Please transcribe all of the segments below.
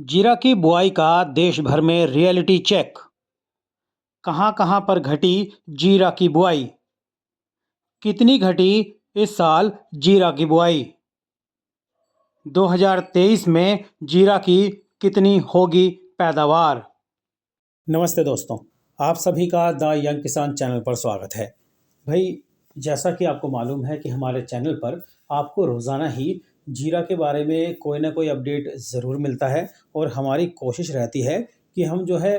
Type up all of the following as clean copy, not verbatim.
जीरा की बुआई का देश भर में रियलिटी चेक। कहां कहां पर घटी जीरा की बुआई? कितनी घटी इस साल जीरा की बुआई? 2023 में जीरा की कितनी होगी पैदावार? नमस्ते दोस्तों, आप सभी का द यंग किसान चैनल पर स्वागत है। भाई, जैसा कि आपको मालूम है कि हमारे चैनल पर आपको रोज़ाना ही जीरा के बारे में कोई ना कोई अपडेट ज़रूर मिलता है और हमारी कोशिश रहती है कि हम जो है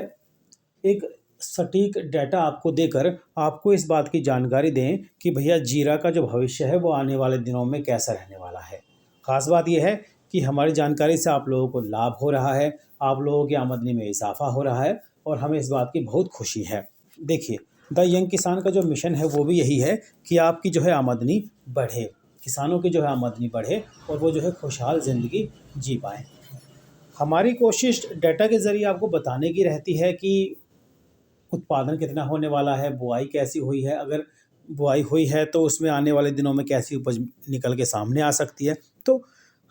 एक सटीक डेटा आपको देकर आपको इस बात की जानकारी दें कि भैया जीरा का जो भविष्य है वो आने वाले दिनों में कैसा रहने वाला है। ख़ास बात यह है कि हमारी जानकारी से आप लोगों को लाभ हो रहा है, आप लोगों की आमदनी में इजाफा हो रहा है और हमें इस बात की बहुत खुशी है। देखिए, द यंग किसान का जो मिशन है वो भी यही है कि आपकी जो है आमदनी बढ़े, किसानों की जो है आमदनी बढ़े और वो जो है खुशहाल ज़िंदगी जी पाएँ। हमारी कोशिश डेटा के ज़रिए आपको बताने की रहती है कि उत्पादन कितना होने वाला है, बुआई कैसी हुई है, अगर बुआई हुई है तो उसमें आने वाले दिनों में कैसी उपज निकल के सामने आ सकती है। तो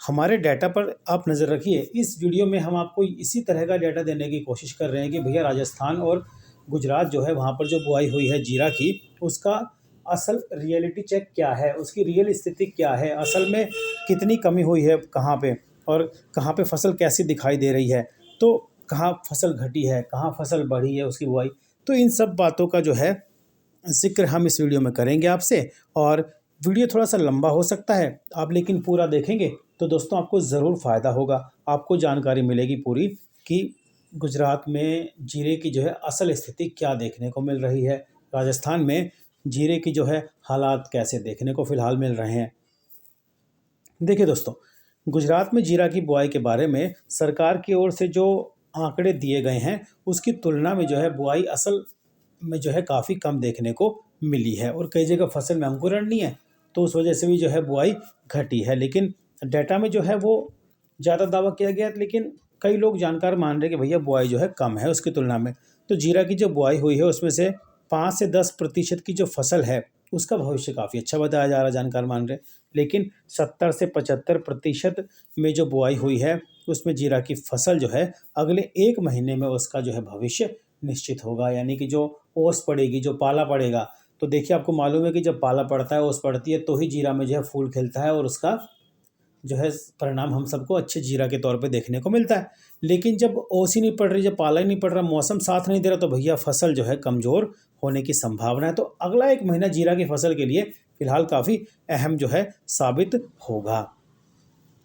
हमारे डेटा पर आप नज़र रखिए। इस वीडियो में हम आपको इसी तरह का डेटा देने की कोशिश कर रहे हैं कि भैया राजस्थान और गुजरात जो है वहाँ पर जो बुआई हुई है जीरा की, उसका असल रियलिटी चेक क्या है, उसकी रियल स्थिति क्या है, असल में कितनी कमी हुई है कहाँ पे और कहाँ पे फसल कैसी दिखाई दे रही है, तो कहाँ फसल घटी है, कहाँ फसल बढ़ी है उसकी बुआई। तो इन सब बातों का जो है ज़िक्र हम इस वीडियो में करेंगे आपसे। और वीडियो थोड़ा-सा लंबा हो सकता है, आप लेकिन पूरा देखेंगे तो दोस्तों आपको ज़रूर फ़ायदा होगा। आपको जानकारी मिलेगी पूरी कि गुजरात में जीरे की जो है असल स्थिति क्या देखने को मिल रही है, राजस्थान में जीरे की जो है हालात कैसे देखने को फ़िलहाल मिल रहे हैं। देखिए दोस्तों, गुजरात में जीरा की बुआई के बारे में सरकार की ओर से जो आंकड़े दिए गए हैं, उसकी तुलना में जो है बुआई असल में जो है काफ़ी कम देखने को मिली है और कई जगह फसल में अंकुरण नहीं है, तो उस वजह से भी जो है बुआई घटी है। लेकिन डेटा में जो है वो ज़्यादा दावा किया गया है, लेकिन कई लोग जानकार मान रहे हैं कि भैया बुआई जो है कम है उसकी तुलना में। तो जीरा की जो बुआई हुई है उसमें से 5 से 10% की जो फसल है, उसका भविष्य काफ़ी अच्छा बताया जा रहा है, जानकार मान रहे हैं। लेकिन 70 से 75% में जो बुआई हुई है, उसमें जीरा की फसल जो है अगले 1 महीने में उसका जो है भविष्य निश्चित होगा। यानी कि जो ओस पड़ेगी, जो पाला पड़ेगा, तो देखिए आपको मालूम है कि जब पाला पड़ता है, ओस पड़ती है, तो ही जीरा में जो है फूल खिलता है और उसका जो है परिणाम हम सबको अच्छे जीरा के तौर पे देखने को मिलता है। लेकिन जब ओस ही नहीं पड़ रही, जब पाला ही नहीं पड़ रहा, मौसम साथ नहीं दे रहा, तो भैया फसल जो है कमज़ोर होने की संभावना है। तो अगला 1 महीना जीरा की फसल के लिए फ़िलहाल काफ़ी अहम जो है साबित होगा।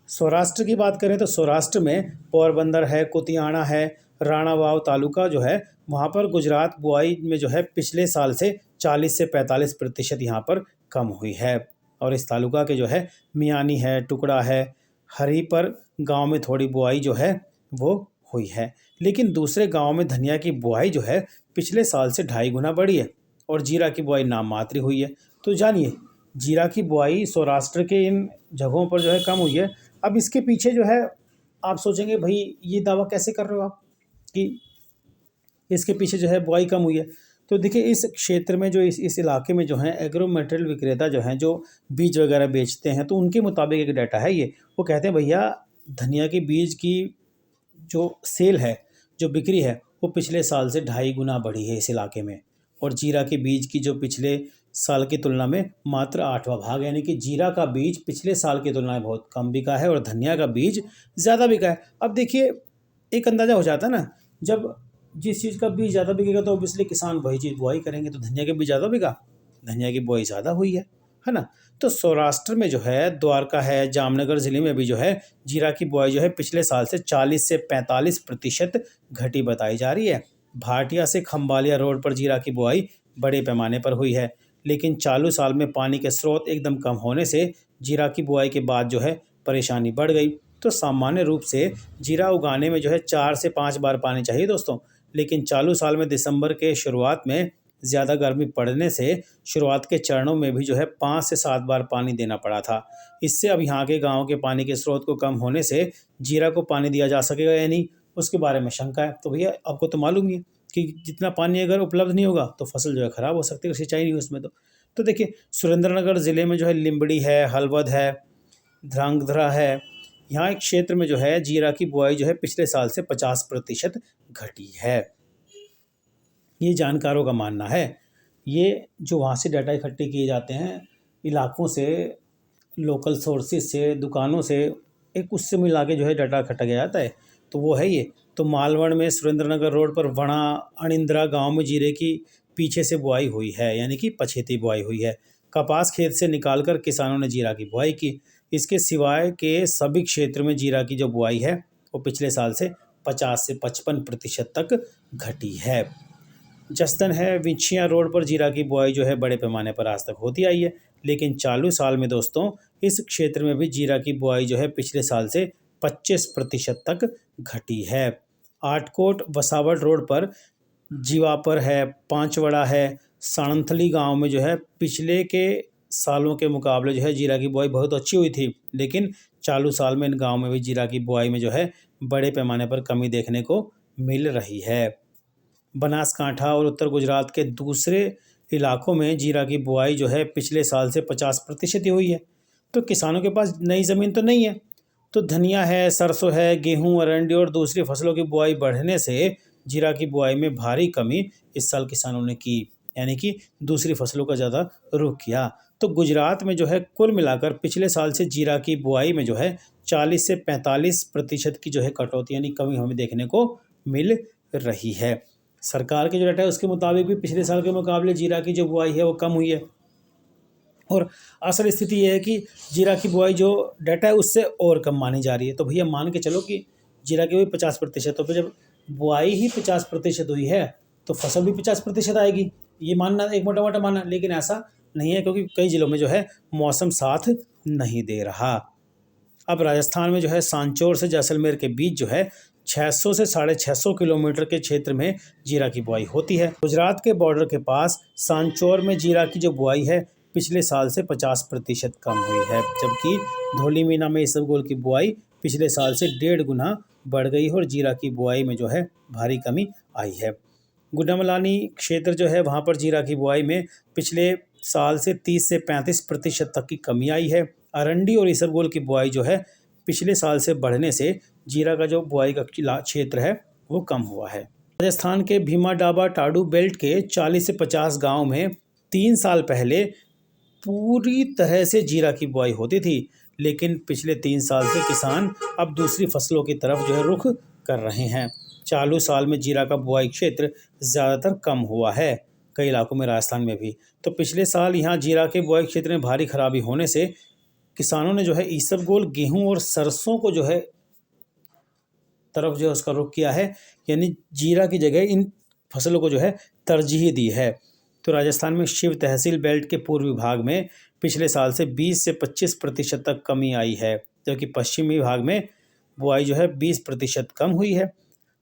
सौराष्ट्र की बात करें तो सौराष्ट्र में पोरबंदर है, कुतियाना है, राणावाव तालुका जो है, वहाँ पर गुजरात बुआई में जो है पिछले साल से 40 से 45% यहाँ पर कम हुई है। और इस तालुका के जो है मियानी है, टुकड़ा है, हरीपर गांव में थोड़ी बुआई जो है वो हुई है। लेकिन दूसरे गांव में धनिया की बुआई जो है पिछले साल से 2.5 गुना बढ़ी है और जीरा की बुआई नाम मात्र हुई है। तो जानिए, जीरा की बुआई सौराष्ट्र के इन जगहों पर जो है कम हुई है। अब इसके पीछे जो है आप सोचेंगे भाई ये दावा कैसे कर रहे हो आप कि इसके पीछे जो है बुआई कम हुई है। तो देखिए, इस क्षेत्र में जो इस इलाके में जो है एग्रो मटेरियल विक्रेता जो हैं, जो बीज वगैरह बेचते हैं, तो उनके मुताबिक एक डाटा है ये। वो कहते हैं भैया धनिया के बीज की जो सेल है, जो बिक्री है, वो पिछले साल से 2.5 गुना बढ़ी है इस इलाके में। और जीरा के बीज की जो पिछले साल की तुलना में मात्र 8वां भाग, यानी कि जीरा का बीज पिछले साल की तुलना में बहुत कम बिका है और धनिया का बीज ज़्यादा बिका है। अब देखिए, एक अंदाज़ा हो जाता है ना, जब जिस चीज़ का बीज ज़्यादा बिकेगा तो ऑब्वियसली किसान वही चीज़ बुआई करेंगे। तो धनिया के बीज ज़्यादा बिका, धनिया की बुआई ज़्यादा हुई है ना? तो सौराष्ट्र में जो है, द्वारका है, जामनगर ज़िले में भी जो है जीरा की बुआई जो है पिछले साल से 40 से 45% घटी बताई जा रही है। भाटिया से खंभालिया रोड पर जीरा की बुआई बड़े पैमाने पर हुई है, लेकिन चालू साल में पानी के स्रोत एकदम कम होने से जीरा की बुआई के बाद जो है परेशानी बढ़ गई। तो सामान्य रूप से जीरा उगाने में जो है 4 से 5 बार पानी चाहिए दोस्तों, लेकिन चालू साल में दिसंबर के शुरुआत में ज़्यादा गर्मी पड़ने से शुरुआत के चरणों में भी जो है 5 से 7 बार पानी देना पड़ा था। इससे अब यहाँ के गाँव के पानी के स्रोत को कम होने से जीरा को पानी दिया जा सकेगा या नहीं, उसके बारे में शंका है। तो भैया आपको तो मालूम ही है कि जितना पानी अगर उपलब्ध नहीं होगा तो फसल जो है ख़राब हो सकती है, सिंचाई नहीं उसमें। तो देखिए, सुरेंद्रनगर ज़िले में जो है लिंबड़ी है, हलवद है, ध्रांगध्रा है, यहाँ एक क्षेत्र में जो है जीरा की बुआई जो है पिछले साल से 50% घटी है, ये जानकारों का मानना है। ये जो वहाँ से डाटा इकट्ठे किए जाते हैं इलाकों से, लोकल सोर्सेज से, दुकानों से, एक उससे मिला के जो है डाटा इकट्ठा किया जाता है। तो वो है ये। तो मालवण में सुरेंद्रनगर रोड पर वणा अणिंद्रा गांव में जीरे की पीछे से बुआई हुई है, यानी कि पछेती बुआई हुई है। कपास खेत से निकालकर किसानों ने जीरा की बुआई की। इसके सिवाय के सभी क्षेत्र में जीरा की जो बुआई है वो पिछले साल से 50 से 55% तक घटी है। जसदन है विंछिया रोड पर जीरा की बुआई जो है बड़े पैमाने पर आज तक होती आई है, लेकिन चालू साल में दोस्तों इस क्षेत्र में भी जीरा की बुआई जो है पिछले साल से 25% तक घटी है। आटकोट वसावट रोड पर जीवापर है, पांचवड़ा है, साणंथली गांव में जो है पिछले के सालों के मुकाबले जो है जीरा की बुआई बहुत अच्छी हुई थी, लेकिन चालू साल में इन गाँव में भी जीरा की बुआई में जो है बड़े पैमाने पर कमी देखने को मिल रही है। बनासकांठा और उत्तर गुजरात के दूसरे इलाकों में जीरा की बुआई जो है पिछले साल से 50% ही हुई है। तो किसानों के पास नई ज़मीन तो नहीं है, तो धनिया है, सरसों है, गेहूं, अरंडी और दूसरी फसलों की बुआई बढ़ने से जीरा की बुआई में भारी कमी इस साल किसानों ने की, यानी कि दूसरी फसलों का ज़्यादा रुख किया। तो गुजरात में जो है कुल मिलाकर पिछले साल से जीरा की बुआई में जो है 40 से 45% की जो है कटौती यानी कमी हमें देखने को मिल रही है। सरकार के जो डाटा है उसके मुताबिक भी पिछले साल के मुकाबले जीरा की जो बुआई है वो कम हुई है, और असल स्थिति ये है कि जीरा की बुआई जो डाटा है उससे और कम मानी जा रही है। तो भैया मान के चलो कि जीरा की बुआई 50%, तो फिर जब बुआई ही 50% हुई है तो फसल भी 50% आएगी, ये मानना एक मोटा मोटा मानना, लेकिन ऐसा नहीं है क्योंकि कई जिलों में जो है मौसम साथ नहीं दे रहा। अब राजस्थान में जो है सांचौर से जैसलमेर के बीच जो है 600 से 650 किलोमीटर के क्षेत्र में जीरा की बुआई होती है। गुजरात के बॉर्डर के पास सांचौर में जीरा की जो बुआई है पिछले साल से 50% कम हुई है, जबकि धौलीमीना में इसबगोल की बुआई पिछले साल से 1.5 गुना बढ़ गई और जीरा की बुआई में जो है भारी कमी आई है। गुड्डामलानी क्षेत्र जो है वहाँ पर जीरा की बुआई में पिछले साल से 30 से 35% तक की कमी आई है। अरंडी और इसबगोल की बुआई जो है पिछले साल से बढ़ने से जीरा का जो बुआई का क्षेत्र है वो कम हुआ है। राजस्थान के भीमा डाबा टाडू बेल्ट के 40 से 50 गांव में 3 साल पहले पूरी तरह से जीरा की बुआई होती थी, लेकिन पिछले 3 साल से किसान अब दूसरी फसलों की तरफ जो है रुख कर रहे हैं। चालू साल में जीरा का बुआई क्षेत्र ज़्यादातर कम हुआ है, कई इलाकों में, राजस्थान में भी। तो पिछले साल यहाँ जीरा के बुआई क्षेत्र में भारी खराबी होने से किसानों ने जो है इसबगोल, गेहूं और सरसों को जो है तरफ जो है उसका रुख किया है, यानी जीरा की जगह इन फसलों को जो है तरजीह दी है। तो राजस्थान में शिव तहसील बेल्ट के पूर्वी भाग में पिछले साल से 20 से 25% तक कमी आई है, जबकि पश्चिमी भाग में बुआई जो है 20% कम हुई है।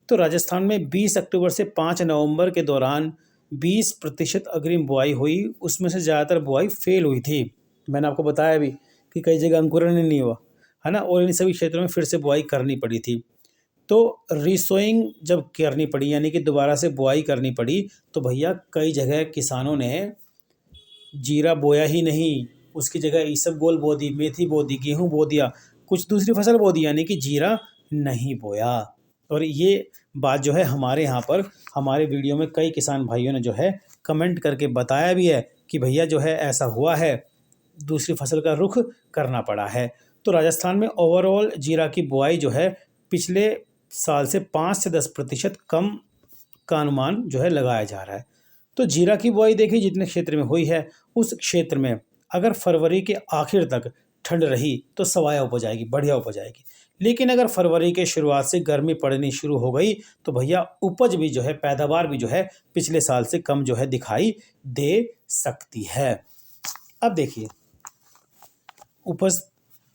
तो राजस्थान में 20 अक्टूबर से 5 नवंबर के दौरान 20% अग्रिम बुआई हुई, उसमें से ज़्यादातर बुआई फेल हुई थी। मैंने आपको बताया भी कि कई जगह अंकुरण ही नहीं हुआ है ना, और इन सभी क्षेत्रों में फिर से बुआई करनी पड़ी थी। तो रिसोइंग जब करनी पड़ी, यानी कि दोबारा से बुआई करनी पड़ी, तो भैया कई जगह किसानों ने जीरा बोया ही नहीं, उसकी जगह इसबगोल बो दी, मेथी बो दी, गेहूँ बो दिया, कुछ दूसरी फसल बो दी, यानी कि जीरा नहीं बोया। और ये बात जो है हमारे यहाँ पर हमारे वीडियो में कई किसान भाइयों ने जो है कमेंट करके बताया भी है कि भैया जो है ऐसा हुआ है, दूसरी फसल का रुख करना पड़ा है। तो राजस्थान में ओवरऑल जीरा की बुआई जो है पिछले साल से 5 से 10% कम का अनुमान जो है लगाया जा रहा है। तो जीरा की बुआई देखिए जितने क्षेत्र में हुई है, उस क्षेत्र में अगर फरवरी के आखिर तक ठंड रही तो सवाया उपज आएगी, बढ़िया उपज आएगी। लेकिन अगर फरवरी के शुरुआत से गर्मी पड़नी शुरू हो गई तो भैया उपज भी जो है, पैदावार भी जो है पिछले साल से कम जो है दिखाई दे सकती है। अब देखिए, उपज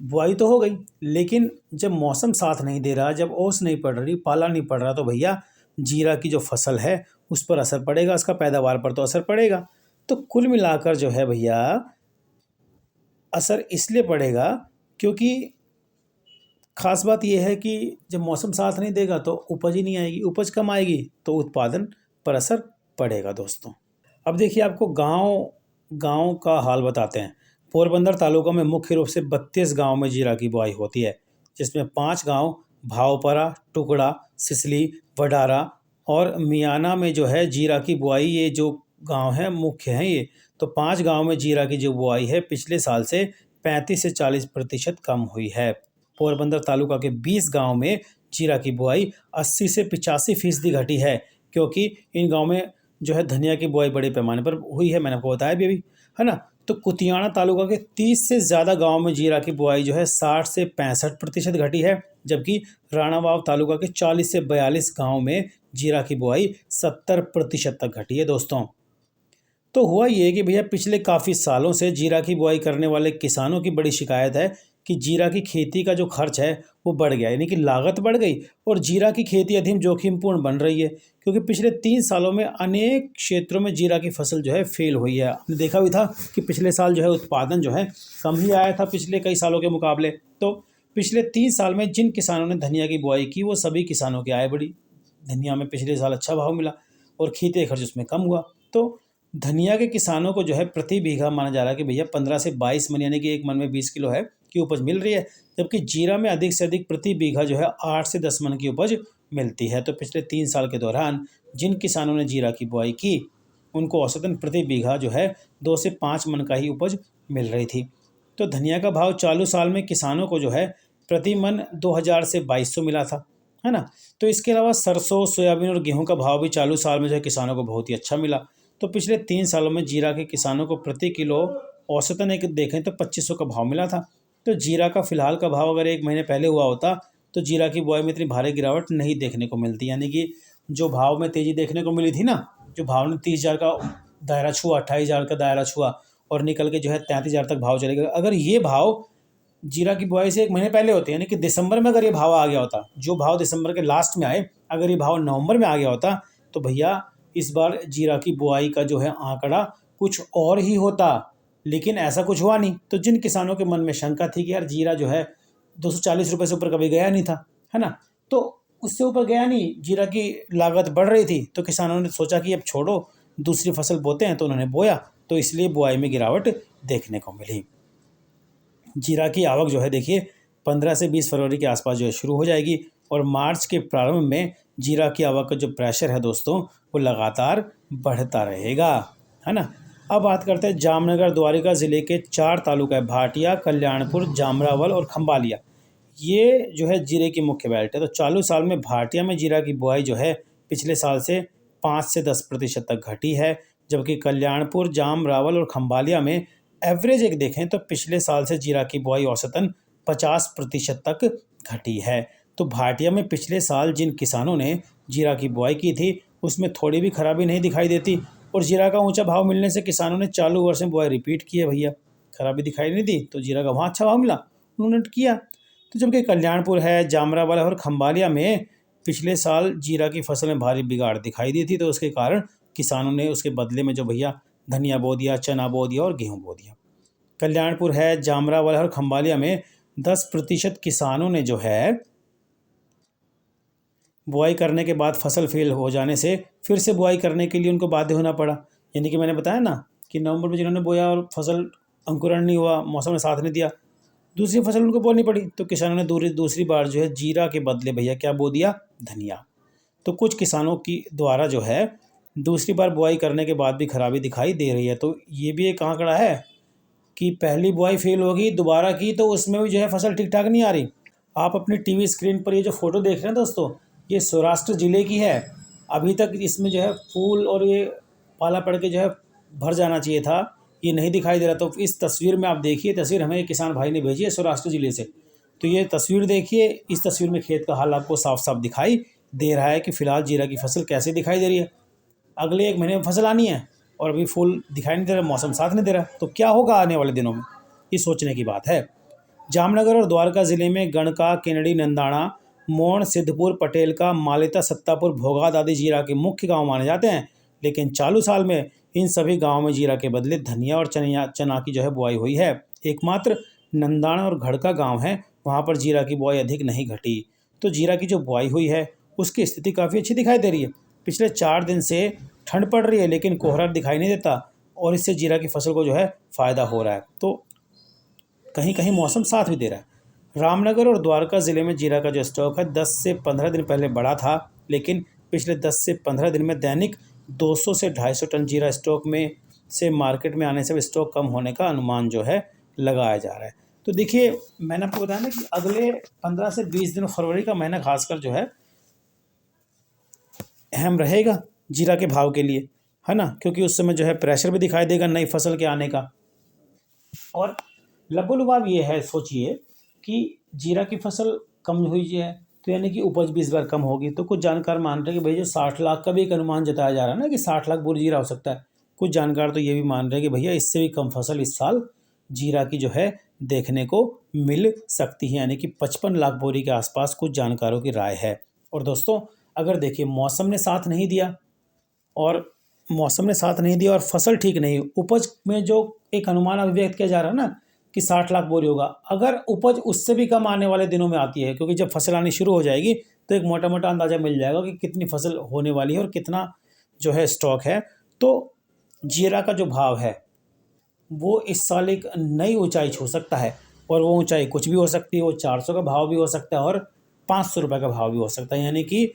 बुआई तो हो गई, लेकिन जब मौसम साथ नहीं दे रहा, जब ओस नहीं पड़ रही, पाला नहीं पड़ रहा, तो भैया जीरा की जो फसल है उस पर असर पड़ेगा, उसका पैदावार पर तो असर पड़ेगा। तो कुल मिलाकर जो है भैया असर इसलिए पड़ेगा क्योंकि खास बात यह है कि जब मौसम साथ नहीं देगा तो उपज ही नहीं आएगी, उपज कम आएगी तो उत्पादन पर असर पड़ेगा दोस्तों। अब देखिए आपको गांव का हाल बताते हैं। पोरबंदर तालुका में मुख्य रूप से 32 गांव में जीरा की बुआई होती है। जिसमें 5 गांव भावपरा, टुकड़ा, सिसली, वडारा और मियाना में जो है जीरा की बुआई, ये जो गांव है मुख्य हैं ये। तो 5 गांव में जीरा की जो बुआई है पिछले साल से 35 से 40% कम हुई है। पोरबंदर तालुका के 20 गांव में जीरा की बुआई 80 से 85% घटी है, क्योंकि इन गांव में जो है धनिया की बुआई बड़े पैमाने पर हुई है, मैंने आपको बताया भी अभी, है ना। तो कुतियाना तालुका के 30 से ज़्यादा गांव में जीरा की बुआई जो है 60 से 65% घटी है, जबकि राणावाव तालुका के 40 से 42 गांव में जीरा की बुआई 70% तक घटी है दोस्तों। तो हुआ ये कि भैया पिछले काफ़ी सालों से जीरा की बुआई करने वाले किसानों की बड़ी शिकायत है कि जीरा की खेती का जो खर्च है वो बढ़ गया, यानी कि लागत बढ़ गई और जीरा की खेती अधिक जोखिमपूर्ण बन रही है, क्योंकि पिछले 3 सालों में अनेक क्षेत्रों में जीरा की फसल जो है फेल हुई है। आपने देखा भी था कि पिछले साल जो है उत्पादन जो है कम ही आया था पिछले कई सालों के मुकाबले। तो पिछले 3 साल में जिन किसानों ने धनिया की बुआई की वो सभी किसानों की आय बढ़ी, धनिया में पिछले साल अच्छा भाव मिला और खेती खर्च उसमें कम हुआ। तो धनिया के किसानों को जो है प्रति बीघा माना जा रहा है कि भैया 15 से 22 मन, यानी कि एक मन में 20 किलो है की उपज मिल रही है, जबकि जीरा में अधिक से अधिक प्रति बीघा जो है 8 से 10 मन की उपज मिलती है। तो पिछले 3 साल के दौरान जिन किसानों ने जीरा की बुआई की उनको औसतन प्रति बीघा जो है 2 से 5 मन का ही उपज मिल रही थी। तो धनिया का भाव चालू साल में किसानों को जो है प्रति मन 2000 से 2200 मिला था, है ना। तो इसके अलावा सरसों, सोयाबीन और गेहूं का भाव भी चालू साल में जो है किसानों को बहुत ही अच्छा मिला। तो पिछले 3 सालों में जीरा के किसानों को प्रति किलो औसतन एक देखें तो 2500 का भाव मिला था। तो जीरा का फिलहाल का भाव अगर 1 महीने पहले हुआ होता तो जीरा की बुआई में इतनी भारी गिरावट नहीं देखने को मिलती, यानी कि जो भाव में तेज़ी देखने को मिली थी ना, जो भाव ने 30,000 का दायरा छुआ, 28,000 का दायरा छुआ और निकल के जो है 33,000 तक भाव चले गए। अगर ये भाव जीरा की बुआई से 1 महीने पहले होते, यानी कि दिसंबर में अगर ये भाव आ गया होता, जो भाव दिसंबर के लास्ट में आए, अगर ये भाव नवंबर में आ गया होता तो भैया इस बार जीरा की बुआई का जो है आंकड़ा कुछ और ही होता, लेकिन ऐसा कुछ हुआ नहीं। तो जिन किसानों के मन में शंका थी कि यार जीरा जो है 240 रुपये से ऊपर कभी गया नहीं था, है ना, तो उससे ऊपर गया नहीं, जीरा की लागत बढ़ रही थी, तो किसानों ने सोचा कि अब छोड़ो दूसरी फसल बोते हैं, तो उन्होंने बोया, तो इसलिए बुआई में गिरावट देखने को मिली। जीरा की आवक जो है देखिए 15 से 20 फरवरी के आसपास जो है शुरू हो जाएगी और मार्च के प्रारंभ में जीरा की आवक का जो प्रेशर है दोस्तों वो लगातार बढ़ता रहेगा, है ना। अब बात करते हैं जामनगर द्वारिका ज़िले के 4 तालुका है, भाटिया, कल्याणपुर, जामरावल और खंबालिया, ये जो है जीरे की मुख्य बेल्ट है। तो चालू साल में भाटिया में जीरा की बुआई जो है पिछले साल से 5 से 10% तक घटी है, जबकि कल्याणपुर, जामरावल और खंबालिया में एवरेज एक देखें तो पिछले साल से जीरा की बुआई औसतन 50% तक घटी है। तो भाटिया में पिछले साल जिन किसानों ने जीरा की बुआई की थी उसमें थोड़ी भी खराबी नहीं दिखाई देती और जीरा का ऊंचा भाव मिलने से किसानों ने चालू वर्ष में बुआई रिपीट की है भैया, खराबी दिखाई नहीं दी, तो जीरा का वहाँ अच्छा भाव मिला, उन्होंने किया। तो जबकि कल्याणपुर है, जामरावाला और खंबालिया में पिछले साल जीरा की फसल में भारी बिगाड़ दिखाई दी थी, तो उसके कारण किसानों ने उसके बदले में जो भैया धनिया बो दिया, चना बो दिया और गेहूँ बो दिया। कल्याणपुर है, जामरावाला और खंबालिया में 10% किसानों ने जो है बुआई करने के बाद फसल फेल हो जाने से फिर से बुआई करने के लिए उनको बाध्य होना पड़ा। यानी कि मैंने बताया ना कि नवंबर में जिन्होंने बोया और फसल अंकुरण नहीं हुआ, मौसम ने साथ नहीं दिया, दूसरी फसल उनको बोनी पड़ी, तो किसानों ने दूसरी बार जो है जीरा के बदले भैया क्या बो दिया, धनिया। तो कुछ किसानों की द्वारा जो है दूसरी बार बुआई करने के बाद भी खराबी दिखाई दे रही है। तो ये भी एक आंकड़ा है कि पहली बुआई फेल होगी, दोबारा की तो उसमें भी जो है फसल ठीक ठाक नहीं आ रही। आप अपनी टीवी स्क्रीन पर ये जो फोटो देख रहे हैं दोस्तों, ये सौराष्ट्र ज़िले की है। अभी तक इसमें जो है फूल और ये पाला पड़ के जो है भर जाना चाहिए था, ये नहीं दिखाई दे रहा। तो इस तस्वीर में आप देखिए, तस्वीर हमें एक किसान भाई ने भेजी है सौराष्ट्र ज़िले से, तो ये तस्वीर देखिए, इस तस्वीर में खेत का हाल आपको साफ साफ दिखाई दे रहा है कि फ़िलहाल जीरा की फसल कैसे दिखाई दे रही है। अगले 1 महीने में फसल आनी है और अभी फूल दिखाई नहीं दे रहा, मौसम साथ नहीं दे रहा, तो क्या होगा आने वाले दिनों में, ये सोचने की बात है। जामनगर और द्वारका ज़िले में गणका, केनड़ी, नंदाणा, मोण, सिद्धपुर, पटेल का, मालेता, सत्तापुर, भोगाद आदि जीरा के मुख्य गांव माने जाते हैं, लेकिन चालू साल में इन सभी गांवों में जीरा के बदले धनिया और चना की जो है बुआई हुई है। एकमात्र नंदाणा और घड़का गांव है, वहां पर जीरा की बुआई अधिक नहीं घटी। तो जीरा की जो बुआई हुई है उसकी स्थिति काफ़ी अच्छी दिखाई दे रही है। पिछले 4 दिन से ठंड पड़ रही है लेकिन कोहरा दिखाई नहीं देता और इससे जीरा की फसल को जो है फ़ायदा हो रहा है। तो कहीं कहीं मौसम साथ भी दे रहा है। रामनगर और द्वारका ज़िले में जीरा का जो स्टॉक है 10 से 15 दिन पहले बढ़ा था, लेकिन पिछले 10 से 15 दिन में दैनिक 200 से 250 टन जीरा स्टॉक में से मार्केट में आने से स्टॉक कम होने का अनुमान जो है लगाया जा रहा है। तो देखिए, मैंने आपको बताया ना कि अगले 15 से 20 दिन, फरवरी का महीना खासकर जो है अहम रहेगा जीरा के भाव के लिए, है ना, क्योंकि उस समय जो है प्रेशर भी दिखाई देगा नई फसल के आने का। और लबोलुबाब ये है, सोचिए कि जीरा की फसल कम हुई है तो यानी कि उपज भी इस बार कम होगी। तो कुछ जानकार मान रहे हैं कि भाई जो 60 लाख का भी एक अनुमान जताया जा रहा है ना कि 60 लाख बोरी जीरा हो सकता है, कुछ जानकार तो ये भी मान रहे हैं कि भैया इससे भी कम फसल इस साल जीरा की जो है देखने को मिल सकती है, यानी कि 55 लाख बोरी के आसपास कुछ जानकारों की राय है। और दोस्तों, अगर देखिए मौसम ने साथ नहीं दिया और फसल ठीक नहीं, उपज में जो एक अनुमान अभिव्यक्त किया जा रहा है ना कि 60 लाख बोरी होगा, अगर उपज उससे भी कम आने वाले दिनों में आती है, क्योंकि जब फसल आनी शुरू हो जाएगी तो एक मोटा मोटा अंदाज़ा मिल जाएगा कि कितनी फसल होने वाली है और कितना जो है स्टॉक है। तो जीरा का जो भाव है वो इस साल एक नई ऊंचाई छू सकता है, और वो ऊंचाई कुछ भी हो सकती है। वो 400 का भाव भी हो सकता है और 500 रुपये का भाव भी हो सकता है, यानी कि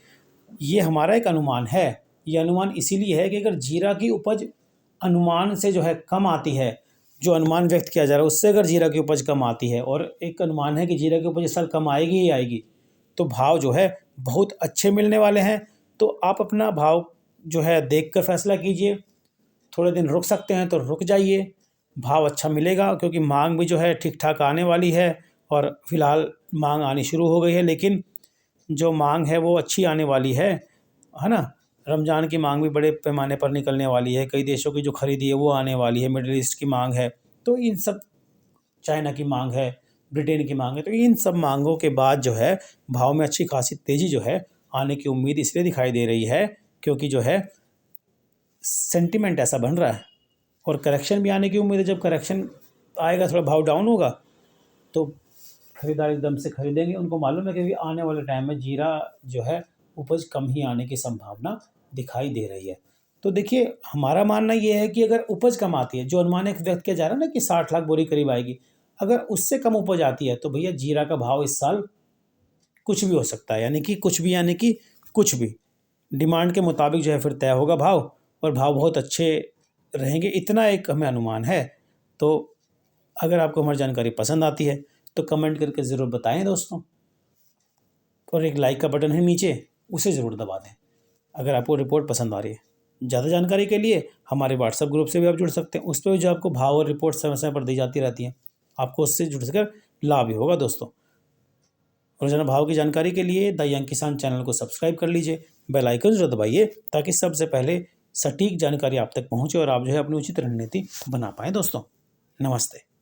ये हमारा एक अनुमान है। ये अनुमान इसीलिए है कि अगर जीरा की उपज अनुमान से जो है कम आती है, जो अनुमान व्यक्त किया जा रहा है उससे अगर जीरा की उपज कम आती है, और एक अनुमान है कि जीरा की उपज इस साल कम आएगी ही आएगी, तो भाव जो है बहुत अच्छे मिलने वाले हैं। तो आप अपना भाव जो है देख कर फैसला कीजिए। थोड़े दिन रुक सकते हैं तो रुक जाइए, भाव अच्छा मिलेगा, क्योंकि मांग भी जो है ठीक ठाक आने वाली है। और फिलहाल मांग आनी शुरू हो गई है, लेकिन जो मांग है वो अच्छी आने वाली है ना। रमज़ान की मांग भी बड़े पैमाने पर निकलने वाली है, कई देशों की जो खरीदी है वो आने वाली है, मिडिल ईस्ट की मांग है, तो इन सब, चाइना की मांग है, ब्रिटेन की मांग है, तो इन सब मांगों के बाद जो है भाव में अच्छी खासी तेज़ी जो है आने की उम्मीद इसलिए दिखाई दे रही है क्योंकि जो है सेंटिमेंट ऐसा बन रहा है। और करेक्शन भी आने की उम्मीद है। जब करेक्शन आएगा, थोड़ा भाव डाउन होगा, तो खरीदार एकदम से खरीदेंगे। उनको मालूम है कि आने वाले टाइम में जीरा जो है उपज कम ही आने की संभावना दिखाई दे रही है। तो देखिए, हमारा मानना ये है कि अगर उपज कम आती है, जो अनुमान एक व्यक्त किया जा रहा है ना कि 60 लाख बोरी करीब आएगी, अगर उससे कम उपज आती है तो भैया जीरा का भाव इस साल कुछ भी हो सकता है, यानी कि कुछ भी, यानी कि कुछ भी डिमांड के मुताबिक जो है फिर तय होगा भाव, और भाव बहुत अच्छे रहेंगे, इतना एक हमें अनुमान है। तो अगर आपको हमारी जानकारी पसंद आती है तो कमेंट करके ज़रूर बताएं दोस्तों, और एक लाइक का बटन है नीचे, उसे ज़रूर दबा दें अगर आपको रिपोर्ट पसंद आ रही है। ज़्यादा जानकारी के लिए हमारे व्हाट्सएप ग्रुप से भी आप जुड़ सकते हैं, उस पर भी जो आपको भाव और रिपोर्ट समय समय पर दी जाती रहती हैं, आपको उससे जुड़ कर लाभ ही होगा दोस्तों। रोजाना भाव की जानकारी के लिए द यंग किसान चैनल को सब्सक्राइब कर लीजिए, बेल आइकन जरूर दबाइए, ताकि सबसे पहले सटीक जानकारी आप तक पहुंचे और आप जो है अपनी उचित रणनीति बना पाएँ दोस्तों। नमस्ते।